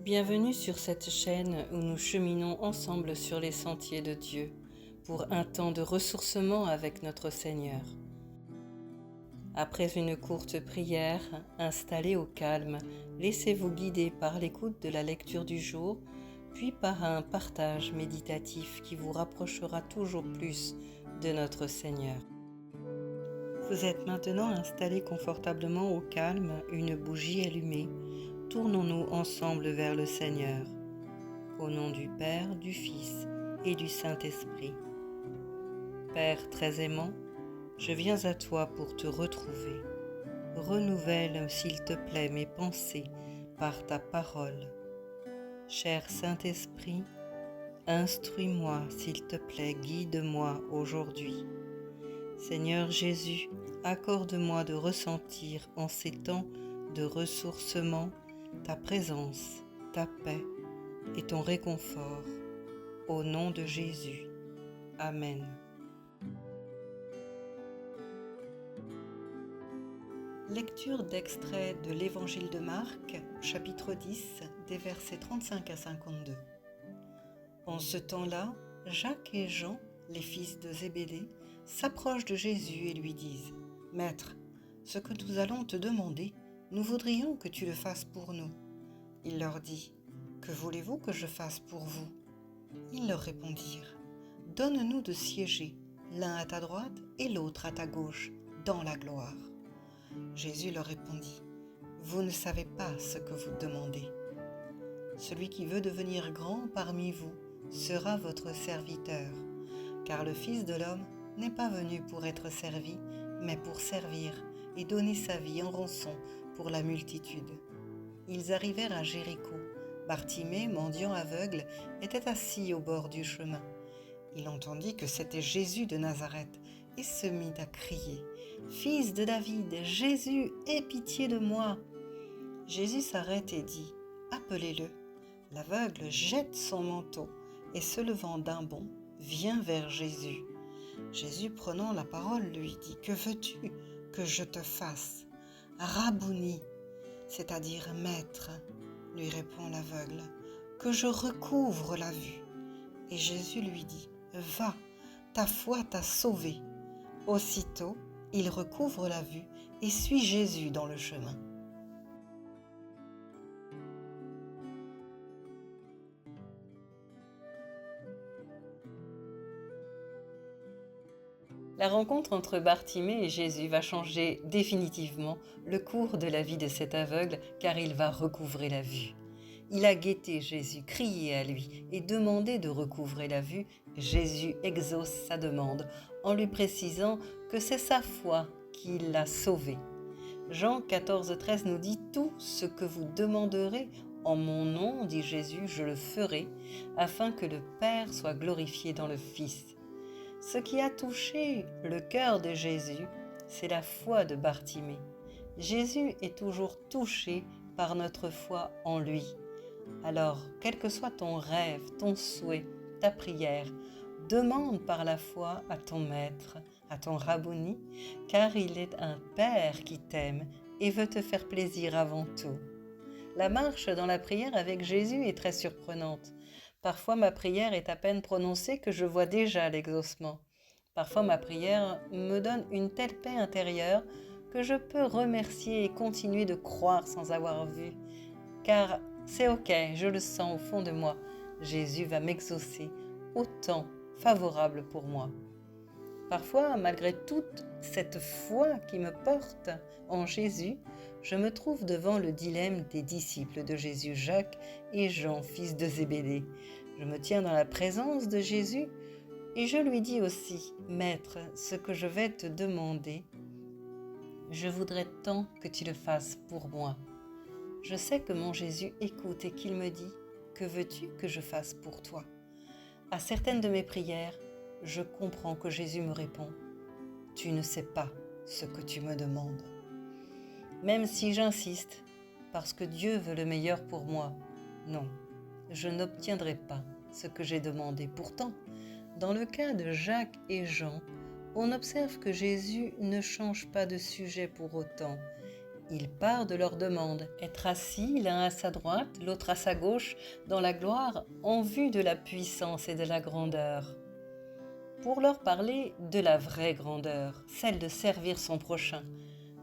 Bienvenue sur cette chaîne où nous cheminons ensemble sur les sentiers de Dieu pour un temps de ressourcement avec notre Seigneur. Après une courte prière, installée au calme, laissez-vous guider par l'écoute de la lecture du jour, puis par un partage méditatif qui vous rapprochera toujours plus de notre Seigneur. Vous êtes maintenant installé confortablement au calme, une bougie allumée. Tournons-nous ensemble vers le Seigneur. Au nom du Père, du Fils et du Saint-Esprit. Père très aimant, je viens à toi pour te retrouver. Renouvelle, s'il te plaît, mes pensées par ta parole. Cher Saint-Esprit, instruis-moi, s'il te plaît, guide-moi aujourd'hui. Seigneur Jésus, accorde-moi de ressentir en ces temps de ressourcement ta présence, ta paix et ton réconfort. Au nom de Jésus. Amen. Lecture d'extrait de l'Évangile de Marc, chapitre 10, des versets 35 à 52. En ce temps-là, Jacques et Jean, les fils de Zébédée, s'approchent de Jésus et lui disent : « Maître, ce que nous allons te demander, nous voudrions que tu le fasses pour nous. » Il leur dit : « Que voulez-vous que je fasse pour vous ?» Ils leur répondirent : « Donne-nous de siéger, l'un à ta droite et l'autre à ta gauche, dans la gloire. » Jésus leur répondit : « Vous ne savez pas ce que vous demandez. Celui qui veut devenir grand parmi vous sera votre serviteur, car le Fils de l'homme n'est pas venu pour être servi, mais pour servir et donner sa vie en rançon pour la multitude. » Ils arrivèrent à Jéricho. Bartimée, mendiant aveugle, était assis au bord du chemin. Il entendit que c'était Jésus de Nazareth et se mit à crier : « Fils de David, Jésus, aie pitié de moi !» Jésus s'arrête et dit : « Appelez-le. » L'aveugle jette son manteau et, se levant d'un bond, vient vers Jésus. Jésus, prenant la parole, lui dit : « Que veux-tu que je te fasse ? » « Rabouni, c'est-à-dire maître, lui répond l'aveugle, que je recouvre la vue. Et Jésus lui dit : Va, ta foi t'a sauvé. Aussitôt, il recouvre la vue et suit Jésus dans le chemin. La rencontre entre Bartimée et Jésus va changer définitivement le cours de la vie de cet aveugle, car il va recouvrer la vue. Il a guetté Jésus, crié à lui et demandé de recouvrer la vue. Jésus exauce sa demande en lui précisant que c'est sa foi qui l'a sauvé. Jean 14,13 nous dit : « Tout ce que vous demanderez en mon nom, dit Jésus, je le ferai, afin que le Père soit glorifié dans le Fils. » Ce qui a touché le cœur de Jésus, c'est la foi de Bartimée. Jésus est toujours touché par notre foi en lui. Alors, quel que soit ton rêve, ton souhait, ta prière, demande par la foi à ton Maître, à ton Rabouni, car il est un Père qui t'aime et veut te faire plaisir avant tout. La marche dans la prière avec Jésus est très surprenante. Parfois, ma prière est à peine prononcée que je vois déjà l'exaucement. Parfois, ma prière me donne une telle paix intérieure que je peux remercier et continuer de croire sans avoir vu. Car c'est ok, je le sens au fond de moi. Jésus va m'exaucer, autant favorable pour moi. Parfois, malgré toute cette foi qui me porte en Jésus, je me trouve devant le dilemme des disciples de Jésus, Jacques et Jean, fils de Zébédée. Je me tiens dans la présence de Jésus et je lui dis aussi : « Maître, ce que je vais te demander, je voudrais tant que tu le fasses pour moi. » Je sais que mon Jésus écoute et qu'il me dit : « Que veux-tu que je fasse pour toi ?» À certaines de mes prières, je comprends que Jésus me répond : « Tu ne sais pas ce que tu me demandes. » Même si j'insiste, parce que Dieu veut le meilleur pour moi, non, je n'obtiendrai pas ce que j'ai demandé. Pourtant, dans le cas de Jacques et Jean, on observe que Jésus ne change pas de sujet pour autant. il part de leur demande, être assis l'un à sa droite, l'autre à sa gauche, dans la gloire, en vue de la puissance et de la grandeur. Pour leur parler de la vraie grandeur, celle de servir son prochain,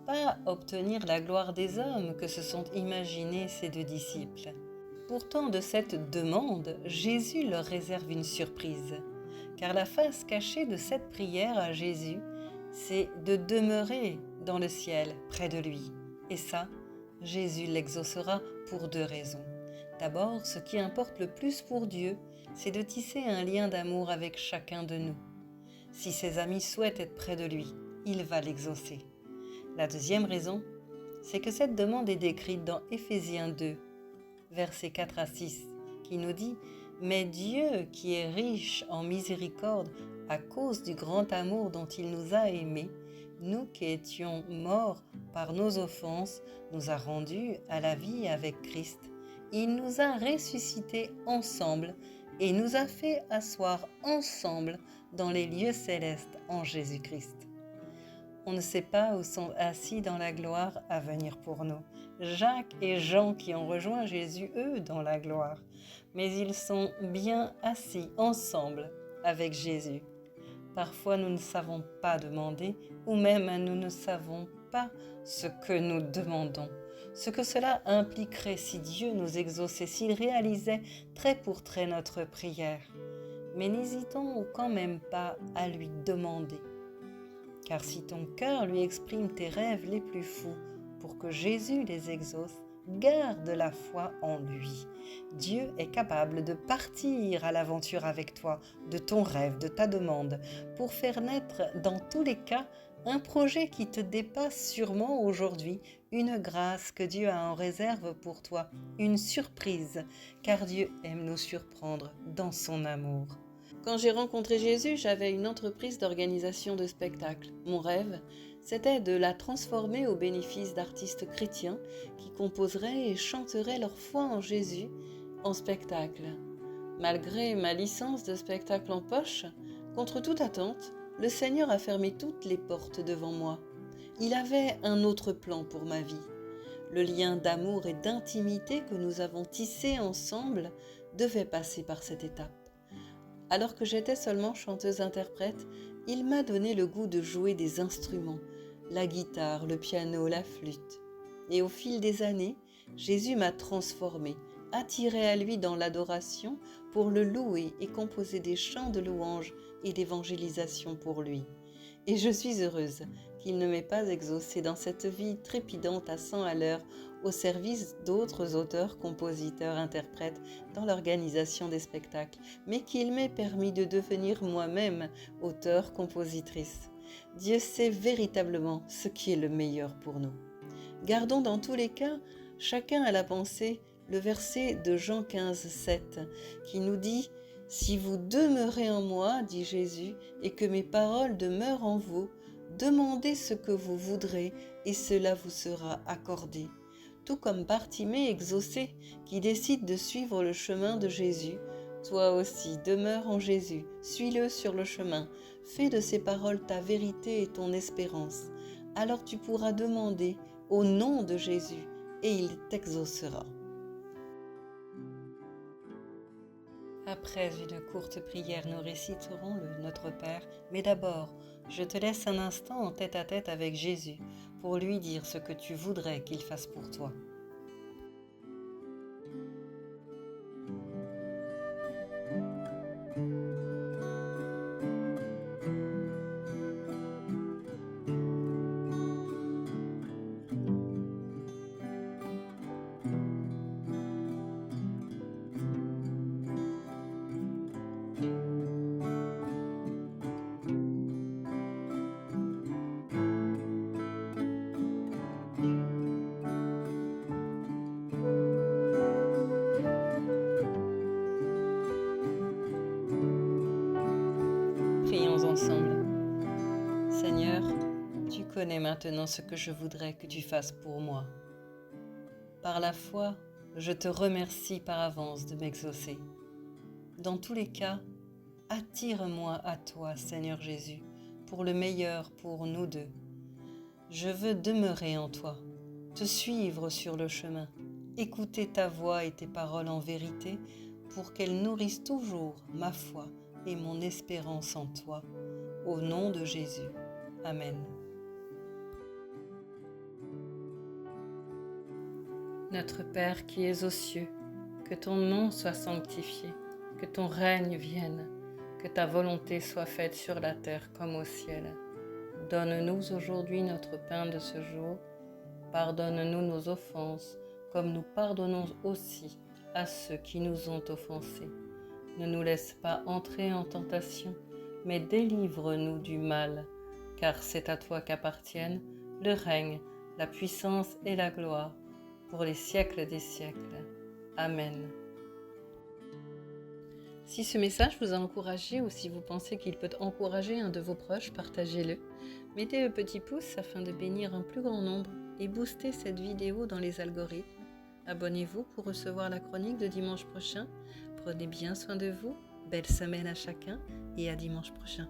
pas obtenir la gloire des hommes que se sont imaginés ces deux disciples. Pourtant, de cette demande, Jésus leur réserve une surprise, car la face cachée de cette prière à Jésus, c'est de demeurer dans le ciel près de lui. Et ça, Jésus l'exaucera pour deux raisons. D'abord, ce qui importe le plus pour Dieu, c'est de tisser un lien d'amour avec chacun de nous. Si ses amis souhaitent être près de lui, il va l'exaucer. La deuxième raison, c'est que cette demande est décrite dans Éphésiens 2, versets 4 à 6, qui nous dit « Mais Dieu, qui est riche en miséricorde, à cause du grand amour dont il nous a aimés, nous qui étions morts par nos offenses, nous a rendus à la vie avec Christ. Il nous a ressuscités ensemble et nous a fait asseoir ensemble dans les lieux célestes en Jésus-Christ. » On ne sait pas où sont assis dans la gloire à venir pour nous. Jacques et Jean qui ont rejoint Jésus, eux, dans la gloire. Mais ils sont bien assis ensemble avec Jésus. Parfois, nous ne savons pas demander, ou même nous ne savons pas ce que nous demandons. Ce que cela impliquerait si Dieu nous exauçait, s'il réalisait trait pour trait notre prière. Mais n'hésitons quand même pas à lui demander. Car si ton cœur lui exprime tes rêves les plus fous pour que Jésus les exauce, garde la foi en lui. Dieu est capable de partir à l'aventure avec toi, de ton rêve, de ta demande, pour faire naître dans tous les cas un projet qui te dépasse sûrement aujourd'hui, une grâce que Dieu a en réserve pour toi, une surprise, car Dieu aime nous surprendre dans son amour. Quand j'ai rencontré Jésus, j'avais une entreprise d'organisation de spectacles. Mon rêve, c'était de la transformer au bénéfice d'artistes chrétiens qui composeraient et chanteraient leur foi en Jésus en spectacle. Malgré ma licence de spectacle en poche, contre toute attente, le Seigneur a fermé toutes les portes devant moi. Il avait un autre plan pour ma vie. Le lien d'amour et d'intimité que nous avons tissé ensemble devait passer par cette étape. Alors que j'étais seulement chanteuse-interprète, il m'a donné le goût de jouer des instruments, la guitare, le piano, la flûte. Et au fil des années, Jésus m'a transformée, attirée à lui dans l'adoration pour le louer et composer des chants de louange et d'évangélisation pour lui. Et je suis heureuse qu'il ne m'ait pas exaucée dans cette vie trépidante à 100 à l'heure au service d'autres auteurs, compositeurs, interprètes dans l'organisation des spectacles, mais qu'il m'ait permis de devenir moi-même auteure, compositrice. Dieu sait véritablement ce qui est le meilleur pour nous. Gardons dans tous les cas, chacun à la pensée, le verset de Jean 15, 7, qui nous dit « Si vous demeurez en moi, dit Jésus, et que mes paroles demeurent en vous, demandez ce que vous voudrez, et cela vous sera accordé. » Tout comme Bartimée exaucé, qui décide de suivre le chemin de Jésus, toi aussi demeure en Jésus, suis-le sur le chemin, fais de ses paroles ta vérité et ton espérance. Alors tu pourras demander au nom de Jésus, et il t'exaucera. Après une courte prière, nous réciterons le Notre Père, mais d'abord, je te laisse un instant en tête-à-tête avec Jésus pour lui dire ce que tu voudrais qu'il fasse pour toi. Prions ensemble. Seigneur, tu connais maintenant ce que je voudrais que tu fasses pour moi. Par la foi, je te remercie par avance de m'exaucer. Dans tous les cas, attire-moi à toi, Seigneur Jésus, pour le meilleur pour nous deux. Je veux demeurer en toi, te suivre sur le chemin, écouter ta voix et tes paroles en vérité, pour qu'elles nourrissent toujours ma foi et mon espérance en toi. Au nom de Jésus. Amen. Notre Père qui es aux cieux, que ton nom soit sanctifié, que ton règne vienne, que ta volonté soit faite sur la terre comme au ciel. Donne-nous aujourd'hui notre pain de ce jour. Pardonne-nous nos offenses, comme nous pardonnons aussi à ceux qui nous ont offensés. Ne nous laisse pas entrer en tentation, mais délivre-nous du mal, car c'est à toi qu'appartiennent le règne, la puissance et la gloire, pour les siècles des siècles. Amen. Si ce message vous a encouragé ou si vous pensez qu'il peut encourager un de vos proches, partagez-le. Mettez le petit pouce afin de bénir un plus grand nombre et booster cette vidéo dans les algorithmes. Abonnez-vous pour recevoir la chronique de dimanche prochain. Prenez bien soin de vous. Belle semaine à chacun et à dimanche prochain.